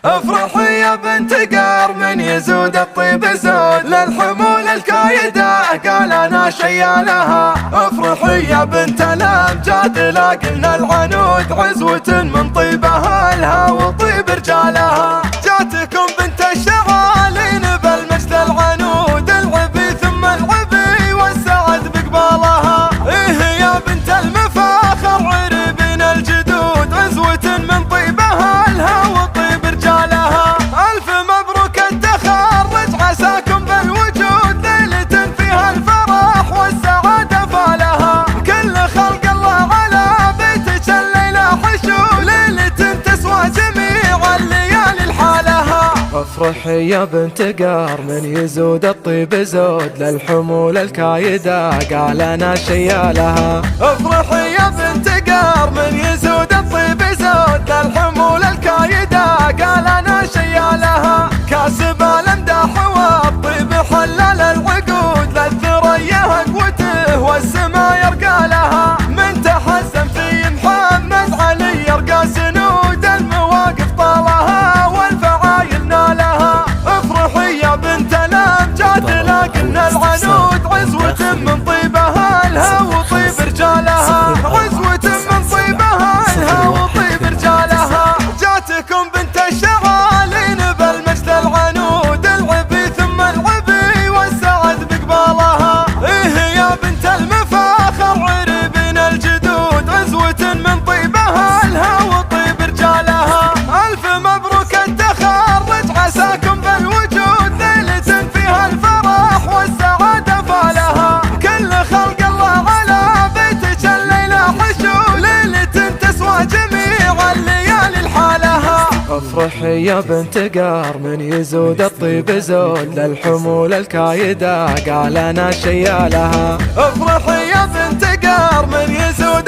افرحي يا بنت قار من يزود الطيب زود للحمول الكايدة قال انا شيالها. افرحي يا بنت الامجاد لاقلنا العنود عزوة من طيبها لها وطيب رجالها. جاتكم بنت الشغالين بالمجد العنود العبي ثم العبي والسعد بقبالها. ايه يا بنت المفاخر عربين الجدود عزوة من طيبها لها وطيب رجالها. الف مبروك التخرج عساكم بالوجود ليلة فيها الفرح والسعادة فالها. كل خلق الله على بيتك الليلة حشود ليلة تسوى جميع الليالي لحالها. افرحي يا بنت قار من يزود الطيب زود للحمول الكايدة قال انا شيالها. افرحي يا بنت قار من يزود الطيب زود للحمول الكايدة قال انا شيالها. كاسب الامداح والطيب حلال العقود للثريا قوته والسما يرقى لها. من تحزن في محمد علي يرقى سنود المواقف طالها والفعايل نالها. افرحي يا بنت الامجاد لاقلنا العنود عزوة من طيبها لها وطيب رجالها. عزوة من طيبها لها وطيب رجالها. جاتكم بنت الشغالين بالمجد العنود العبي ثم العبي والسعد بقبالها. ايه يا بنت المفاخر عربين الجدود عزوة من طيبها لها وطيب رجالها. الف مبروك التخرج عساكم بالوجود ليلة فيها الفرح والسعادة فالها. كل خلق الله على بيتك الليلة حشود ليلة تسوى جميع الليالي لحالها. افرحي يا بنت قار من يزود الطيب زود للحمول الكايدة قال انا شيالها. افرحي يا بنت قار من يزود